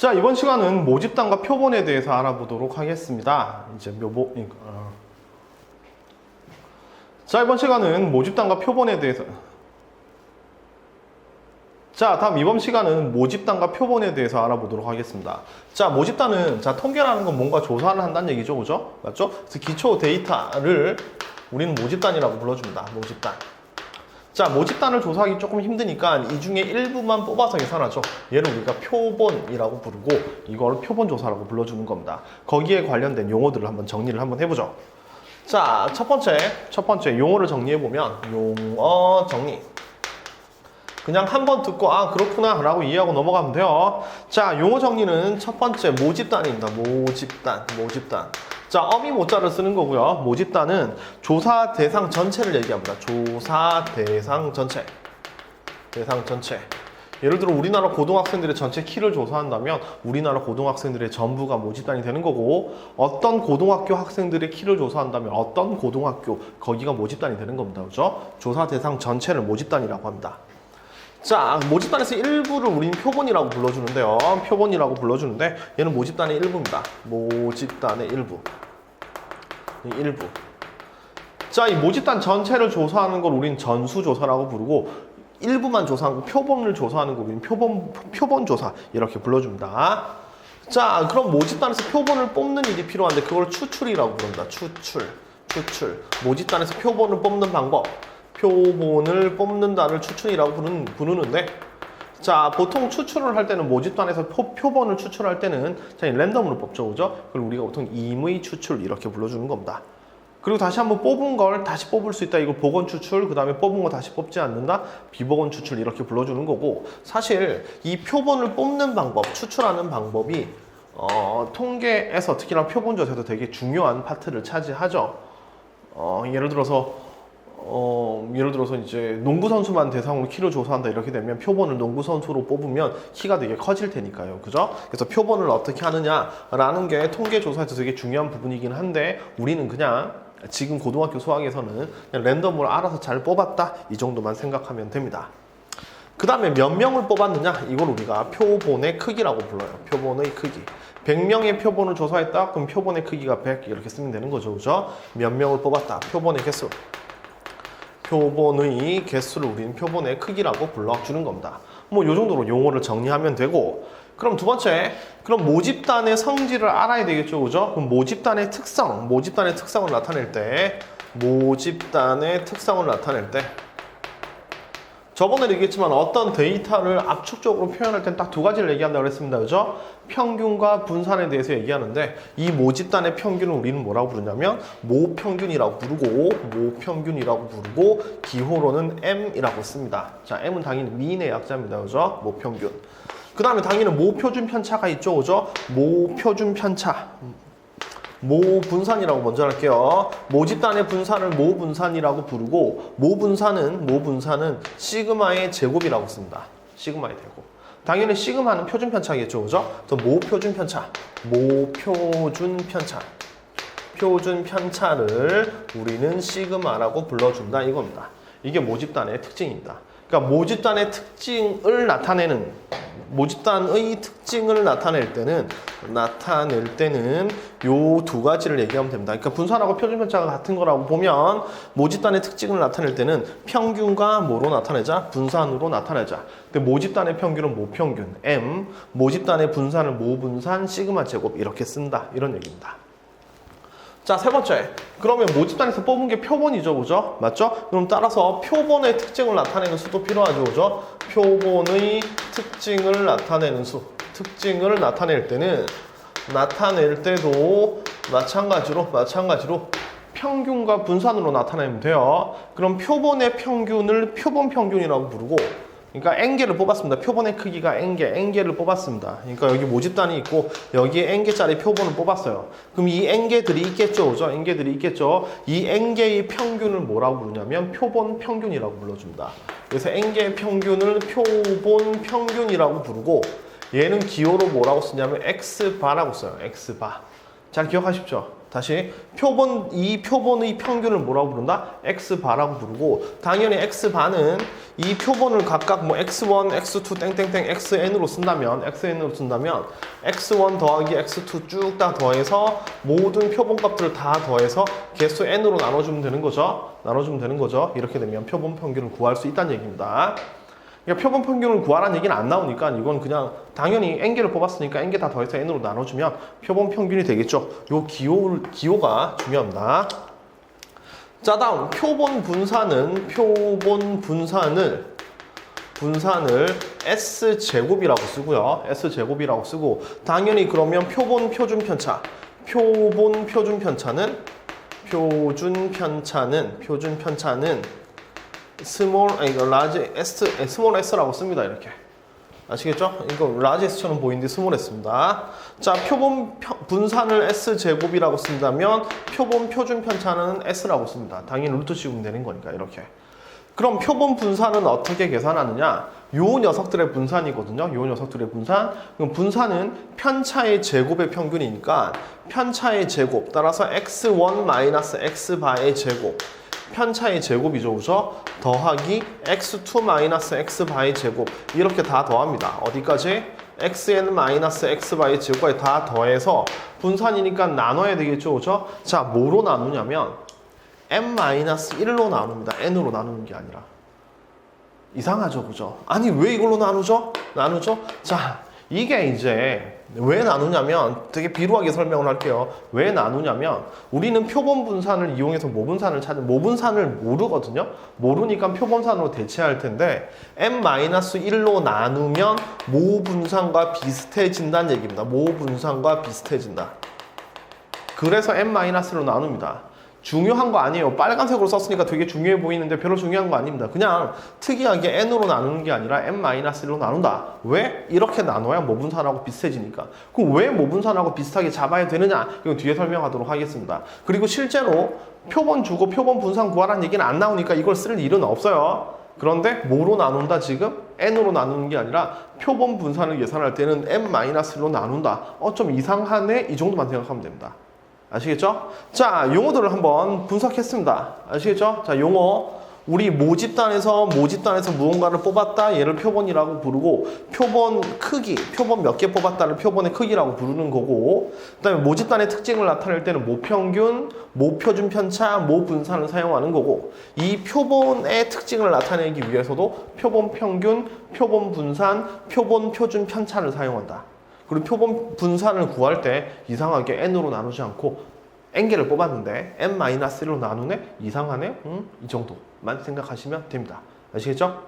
자, 이번 시간은 모집단과 표본에 대해서 알아보도록 하겠습니다. 자, 이번 시간은 모집단과 표본에 대해서. 자, 다음 이번 시간은 모집단과 표본에 대해서 알아보도록 하겠습니다. 자, 모집단은, 통계라는 건 뭔가 조사를 한다는 얘기죠. 그죠? 맞죠? 그래서 기초 데이터를 우리는 모집단이라고 불러줍니다. 모집단. 자, 모집단을 조사하기 조금 힘드니까 이 중에 일부만 뽑아서 계산하죠. 얘를 우리가 표본이라고 부르고 이걸 표본조사라고 불러주는 겁니다. 거기에 관련된 용어들을 한번 정리를 한번 해보죠. 자, 첫 번째 용어를 정리해보면 용어 정리. 그냥 한번 듣고 아 그렇구나 라고 이해하고 넘어가면 돼요. 자, 용어 정리는 첫 번째 모집단입니다. 모집단. 자, 어미 모자를 쓰는 거고요. 모집단은 조사 대상 전체를 얘기합니다. 조사 대상 전체. 예를 들어 우리나라 고등학생들의 전체 키를 조사한다면 우리나라 고등학생들의 전부가 모집단이 되는 거고, 어떤 고등학교 학생들의 키를 조사한다면 어떤 고등학교 거기가 모집단이 되는 겁니다. 그죠? 조사 대상 전체를 모집단이라고 합니다. 자, 모집단에서 일부를 우리는 표본이라고 불러주는데요. 표본이라고 불러주는데 얘는 모집단의 일부입니다. 모집단의 일부. 자, 이 모집단 전체를 조사하는 걸 우리는 전수조사라고 부르고, 일부만 조사하는 거, 표본을 조사하는 거 우리는 표본조사 이렇게 불러줍니다. 자, 그럼 모집단에서 표본을 뽑는 일이 필요한데 그걸 추출이라고 부릅니다. 추출. 모집단에서 표본을 뽑는 방법. 표본을 뽑는다를 추출이라고 부르는데, 자, 보통 추출을 할 때는 모집단에서 표본을 추출할 때는 랜덤으로 뽑죠. 그죠? 그걸 우리가 보통 임의 추출 이렇게 불러주는 겁니다. 그리고 다시 한번 뽑은 걸 다시 뽑을 수 있다. 이걸 복원 추출, 그 다음에 뽑은 거 다시 뽑지 않는다. 비복원 추출 이렇게 불러주는 거고, 사실 이 표본을 뽑는 방법, 추출하는 방법이 통계에서 특히나 표본조사에서 되게 중요한 파트를 차지하죠. 예를 들어서 이제 농구 선수만 대상으로 키를 조사한다 이렇게 되면 표본을 농구 선수로 뽑으면 키가 되게 커질 테니까요. 그죠? 그래서 표본을 어떻게 하느냐라는 게 통계 조사에서 되게 중요한 부분이긴 한데, 우리는 그냥 지금 고등학교 수학에서는 그냥 랜덤으로 알아서 잘 뽑았다 이 정도만 생각하면 됩니다. 그 다음에 몇 명을 뽑았느냐, 이걸 우리가 표본의 크기라고 불러요. 표본의 크기. 100명의 표본을 조사했다, 그럼 표본의 크기가 100 이렇게 쓰면 되는 거죠. 그죠? 몇 명을 뽑았다, 표본의 개수. 표본의 개수를 우리는 표본의 크기라고 불러주는 겁니다. 뭐 요 정도로 용어를 정리하면 되고, 그럼 두 번째, 그럼 모집단의 성질을 알아야 되겠죠. 그죠? 그럼 모집단의 특성을 나타낼 때, 저번에 얘기했지만 어떤 데이터를 압축적으로 표현할 땐 딱 두 가지를 얘기한다고 했습니다. 그죠? 평균과 분산에 대해서 얘기하는데, 이 모집단의 평균을 우리는 뭐라고 부르냐면 모평균이라고 부르고 기호로는 M이라고 씁니다. 자, M은 당연히 미인의 약자입니다. 그죠? 모평균. 그 다음에 당연히 모표준 편차가 있죠. 그죠? 모표준 편차. 모분산이라고 먼저 할게요. 모집단의 분산을 모분산이라고 부르고, 모분산은 시그마의 제곱이라고 씁니다. 시그마의 제곱. 당연히 시그마는 표준 편차겠죠. 그죠? 그래서 모표준 편차를 우리는 시그마라고 불러준다 이겁니다. 이게 모집단의 특징입니다. 그러니까 모집단의 특징을 나타낼 때는 요 두 가지를 얘기하면 됩니다. 그러니까 분산하고 표준 편차가 같은 거라고 보면 모집단의 특징을 나타낼 때는 평균과 뭐로 나타내자? 분산으로 나타내자. 근데 모집단의 평균은 모평균 M, 모집단의 분산을 모분산 시그마 제곱 이렇게 쓴다. 이런 얘기입니다. 자, 세 번째. 그러면 모집단에서 뽑은 게 표본이죠. 그죠? 맞죠? 그럼 따라서 표본의 특징을 나타내는 수도 필요하죠. 그죠? 표본의 특징을 나타내는 수. 특징을 나타낼 때도 마찬가지로 평균과 분산으로 나타내면 돼요. 그럼 표본의 평균을 표본평균이라고 부르고, 그러니까 N개를 뽑았습니다. 표본의 크기가 N개를 뽑았습니다. 그러니까 여기 모집단이 있고 여기에 N개짜리 표본을 뽑았어요. 그럼 이 N개들이 있겠죠. 그죠? N개들이 있겠죠. 이 N개의 평균을 뭐라고 부르냐면 표본 평균이라고 불러줍니다. 그래서 N개의 평균을 표본 평균이라고 부르고, 얘는 기호로 뭐라고 쓰냐면 X바라고 써요. X바. 잘 기억하십시오. 다시 이 표본의 평균을 뭐라고 부른다? x바라고 부르고 당연히 x바는 이 표본을 각각 뭐 x1, x2 땡땡땡 xn으로 쓴다면 x1 더하기 x2 쭉 다 더해서 모든 표본값들을 다 더해서 개수 n으로 나눠주면 되는 거죠. 이렇게 되면 표본 평균을 구할 수 있다는 얘기입니다. 그러니까 표본 평균을 구하라는 얘기는 안 나오니까 이건 그냥 당연히 n개를 뽑았으니까 n개 다 더해서 n으로 나눠주면 표본 평균이 되겠죠. 요 기호가 중요합니다. 자, 다음 표본 분산을 S제곱이라고 쓰고요. S제곱이라고 쓰고 당연히 그러면 표본 표준 편차는 스몰 s라고 씁니다. 이렇게. 아시겠죠? 이거 라지 S처럼 보이는데 스몰 S입니다. 자, 표본 분산을 S제곱이라고 쓴다면 표본 표준 편차는 S라고 씁니다. 당연히 루트 씌우면 되는 거니까 이렇게. 그럼 표본 분산은 어떻게 계산하느냐? 요 녀석들의 분산이거든요. 요 녀석들의 분산. 그럼 분산은 편차의 제곱의 평균이니까 편차의 제곱 따라서 x1 x바의 제곱 편차의 제곱이죠, 그죠? 더하기 x2 x바의 제곱 이렇게 다 더합니다. 어디까지? xn x바의 제곱까지 다 더해서 분산이니까 나눠야 되겠죠, 그죠? 자, 뭐로 나누냐면 n-1로 나눕니다. n으로 나누는 게 아니라. 이상하죠, 그죠? 아니, 왜 이걸로 나누죠? 자, 이게 이제 왜 나누냐면 되게 비루하게 설명을 할게요. 왜 나누냐면 우리는 표본 분산을 이용해서 모분산을 모르거든요. 모르니까 표본산으로 대체할 텐데 n-1로 나누면 모분산과 비슷해진다는 얘기입니다. 모분산과 비슷해진다. 그래서 n-로 나눕니다. 중요한 거 아니에요. 빨간색으로 썼으니까 되게 중요해 보이는데 별로 중요한 거 아닙니다. 그냥 특이하게 n으로 나누는 게 아니라 n-1로 나눈다. 왜? 이렇게 나눠야 모분산하고 비슷해지니까. 그럼 왜 모분산하고 비슷하게 잡아야 되느냐? 이건 뒤에 설명하도록 하겠습니다. 그리고 실제로 표본 주고 표본 분산 구하라는 얘기는 안 나오니까 이걸 쓸 일은 없어요. 그런데 뭐로 나눈다 지금? n으로 나누는 게 아니라 표본 분산을 계산할 때는 n-로 나눈다. 좀 이상하네? 이 정도만 생각하면 됩니다. 아시겠죠? 자, 용어들을 한번 분석했습니다. 아시겠죠? 자, 용어. 우리 모집단에서 무언가를 뽑았다. 얘를 표본이라고 부르고, 표본 크기, 표본 몇 개 뽑았다를 표본의 크기라고 부르는 거고, 그 다음에 모집단의 특징을 나타낼 때는 모평균, 모표준 편차, 모분산을 사용하는 거고, 이 표본의 특징을 나타내기 위해서도 표본 평균, 표본 분산, 표본 표준 편차를 사용한다. 그리고 표본 분산을 구할 때 이상하게 n으로 나누지 않고 n개를 뽑았는데 n-1로 나누네? 이상하네? 이 정도만 생각하시면 됩니다. 아시겠죠?